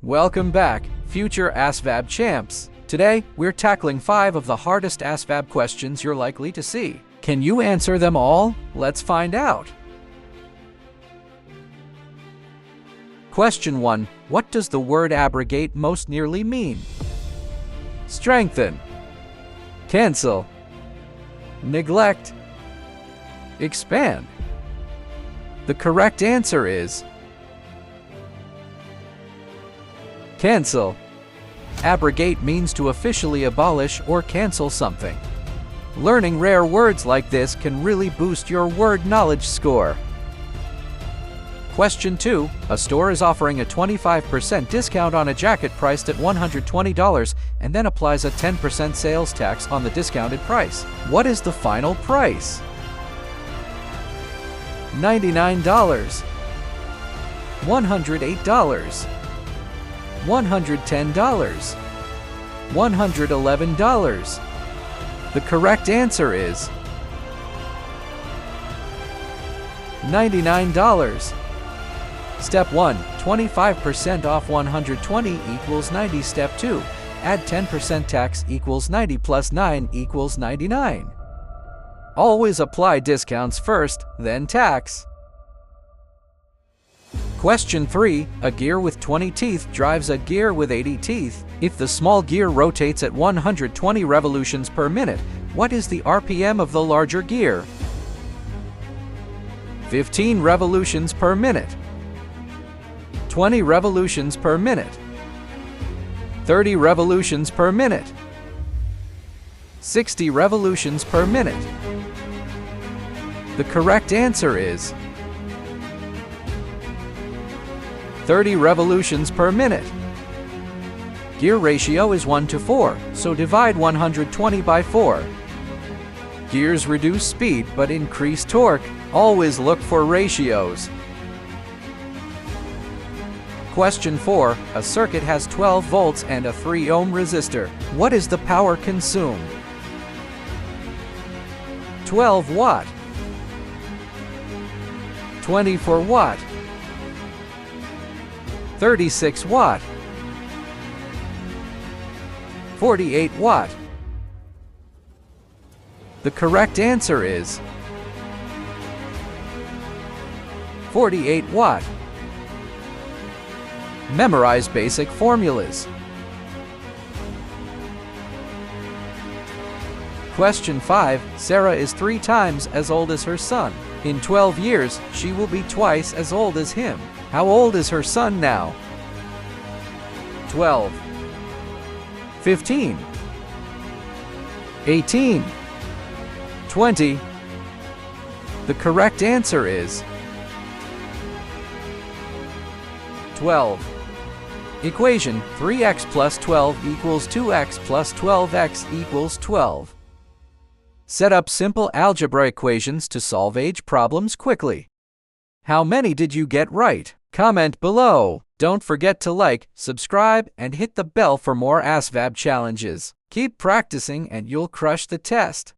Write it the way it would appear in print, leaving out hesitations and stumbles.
Welcome back, future Asvab champs. Today, we're tackling 5 of the hardest Asvab questions you're likely to see. Can you answer them all? Let's find out. Question 1. What does the word abrogate most nearly mean? Strengthen, cancel, neglect, expand. The correct answer is cancel. Abrogate means to officially abolish or cancel something. Learning rare words like this can really boost your word knowledge score. Question 2. A store is offering a 25% discount on a jacket priced at $120 and then applies a 10% sales tax on the discounted price. What is the final price? $99, $108, $110, $111. The correct answer is $99. Step 1. 25% off 120 equals 90. Step 2. Add 10% tax equals 90 plus 9 equals 99. Always apply discounts first, then tax. Question 3. A gear with 20 teeth drives a gear with 80 teeth. If the small gear rotates at 120 revolutions per minute, what is the RPM of the larger gear? 15 revolutions per minute, 20 revolutions per minute, 30 revolutions per minute, 60 revolutions per minute. The correct answer is 30 revolutions per minute. Gear ratio is 1:4, so divide 120 by 4. Gears reduce speed but increase torque. Always look for ratios. Question 4. A circuit has 12 volts and a 3 ohm resistor. What is the power consumed? 12 watt, 24 watt, 36 watt, 48 watt. The correct answer is 48 watt. Memorize basic formulas. Question 5. Sarah is 3 times as old as her son. In 12 years, she will be twice as old as him. How old is her son now? 12, 15, 18, 20. The correct answer is 12. Equation: 3x plus 12 equals 2x plus 12x equals 12. Set up simple algebra equations to solve age problems quickly. How many did you get right? Comment below. Don't forget to like, subscribe, and hit the bell for more Asvab challenges. Keep practicing and you'll crush the test.